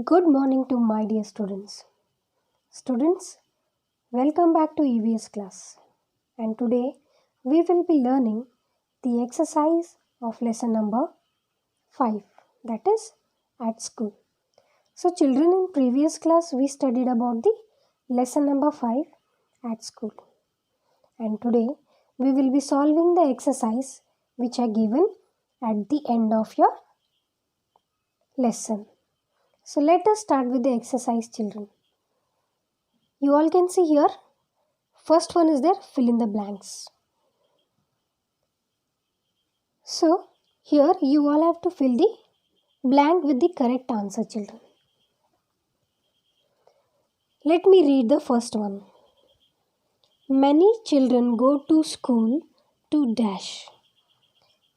Good morning to my dear students. Students, welcome back to EVS class. And today we will be learning the exercise of lesson number 5, that is at school. So children, in previous class we studied about the lesson number 5 at school. And today we will be solving the exercise which are given at the end of your lesson. So let us start with the exercise, children. You all can see here. First one is there, fill in the blanks. So here you all have to fill the blank with the correct answer, children. Let me read the first one. Many children go to school to dash.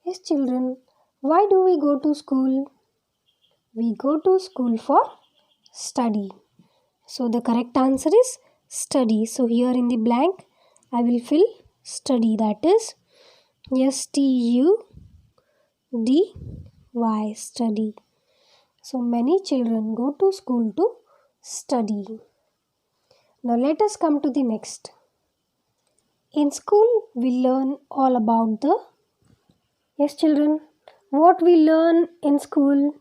Yes, children, why do we go to school? We go to school for study. So the correct answer is study. So here in the blank I will fill study, that is STUDY, study. So many children go to school to study. Now let us come to the next. In school we learn all about the, yes children, what we learn in school?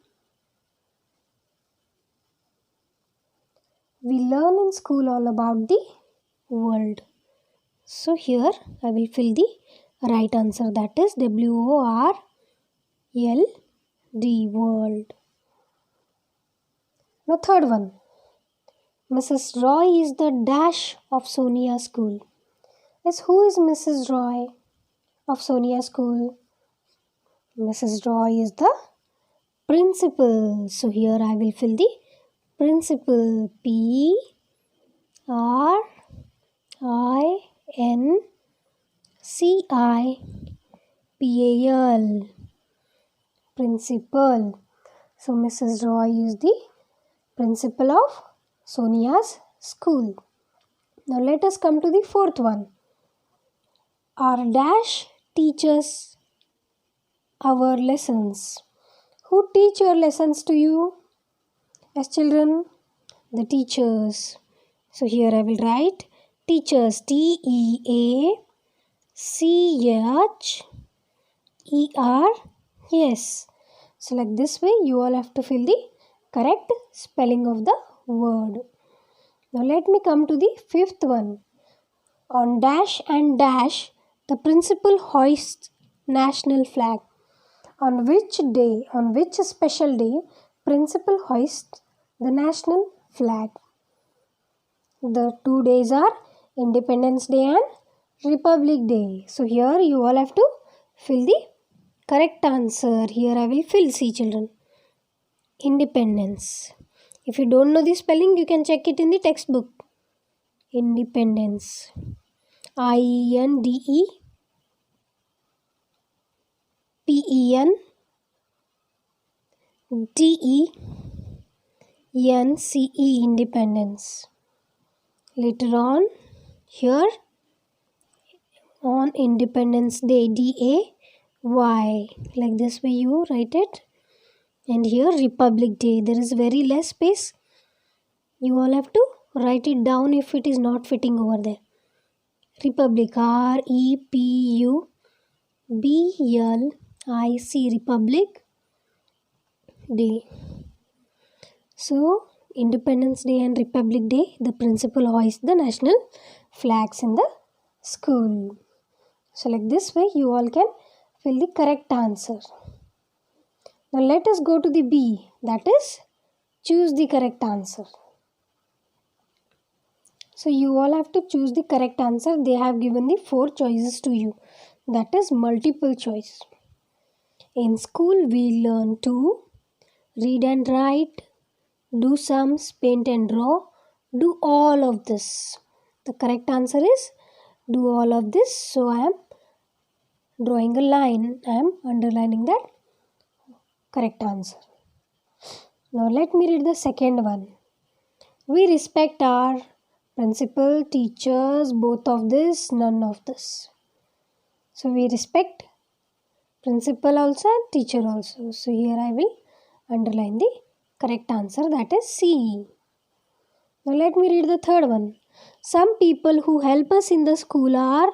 We learn in school all about the world. So here I will fill the right answer, that is WORLD, world. Now third one. Mrs. Roy is the dash of Sonia school. Yes, who is Mrs. Roy of Sonia school? Mrs. Roy is the principal. So here I will fill the principal, PRINCIPAL, principal. So Mrs. Roy is the principal of Sonia's school. Now let us come to the fourth one. Our dash teaches our lessons. Who teach your lessons to you? As children, the teachers. So here I will write teachers, TEACHER. So like this way you all have to fill the correct spelling of the word. Now let me come to the fifth one. On dash and dash, the principal hoists national flag. On which day, on which special day, principal hoists the national flag? The 2 days are Independence Day and Republic Day. So here you all have to fill the correct answer. Here I will fill, see children, Independence. If you don't know the spelling, you can check it in the textbook. Independence. INDEPENDENCE, independence. Later on, here on Independence Day, DAY, like this way you write it. And here Republic Day, there is very less space. You all have to write it down if it is not fitting over there. Republic, REPUBLIC, Republic Day. So Independence Day and Republic Day, the principal hoists the national flags in the school. So like this way you all can fill the correct answer. Now let us go to the B, that is choose the correct answer. So you all have to choose the correct answer. They have given the 4 choices to you, that is multiple choice. In school we learn to read and write, do sums, paint and draw, do all of this. The correct answer is do all of this. So I am drawing a line. I am underlining that correct answer. Now let me read the second one. We respect our principal, teachers, both of this, none of this. So we respect principal also and teacher also. So here I will underline the correct answer, that is C. Now let me read the third one. Some people who help us in the school are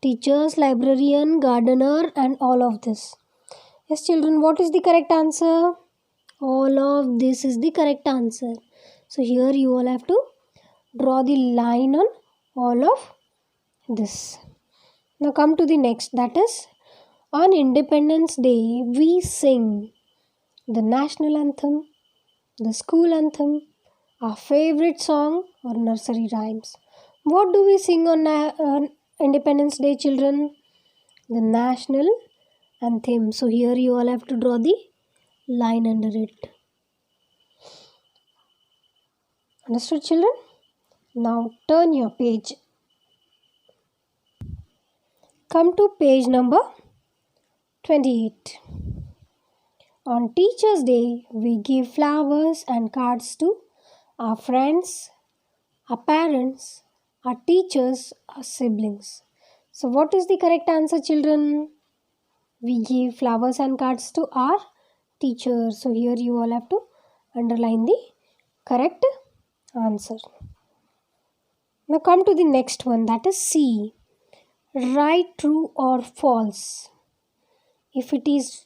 teachers, librarian, gardener, and all of this. Yes, children, what is the correct answer? All of this is the correct answer. So here you all have to draw the line on all of this. Now come to the next, that is on Independence Day we sing the national anthem, the school anthem, our favorite song, or nursery rhymes. What do we sing on Independence Day, children? The national anthem. So here you all have to draw the line under it. Understood, children? Now turn your page. Come to page number 28. On Teachers' Day, we give flowers and cards to our friends, our parents, our teachers, our siblings. So what is the correct answer, children? We give flowers and cards to our teachers. So here you all have to underline the correct answer. Now come to the next one, that is C. Write true or false. If it is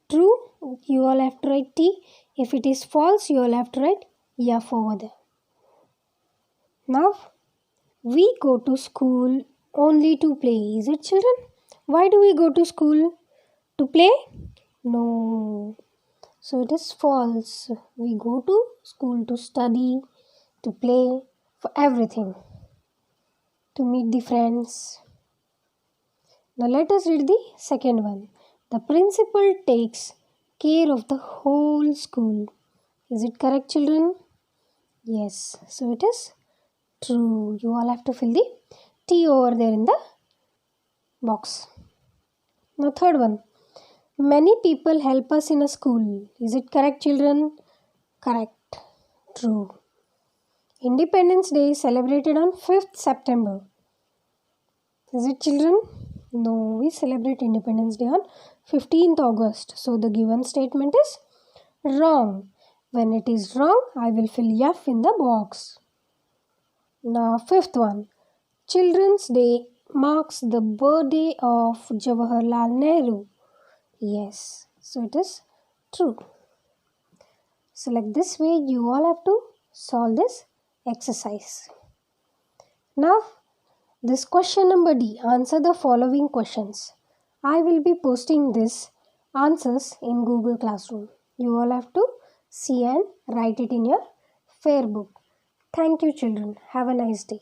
true, you all have to write T. If it is false, you all have to write F over there. Now, we go to school only to play. Is it, children? Why do we go to school? To play? No. So it is false. We go to school to study, to play, for everything. To meet the friends. Now let us read the second one. The principal takes care of the whole school. Is it correct, children? Yes. So it is true. You all have to fill the T over there in the box. Now third one. Many people help us in a school. Is it correct, children? Correct. True. Independence Day is celebrated on 5th September. Is it, children? No, we celebrate Independence Day on 15th August. So the given statement is wrong. When it is wrong, I will fill F in the box. Now fifth one. Children's Day marks the birthday of Jawaharlal Nehru. Yes, so it is true. So like this way you all have to solve this exercise. Now this question number D, answer the following questions. I will be posting this answers in Google Classroom. You all have to see and write it in your fair book. Thank you, children. Have a nice day.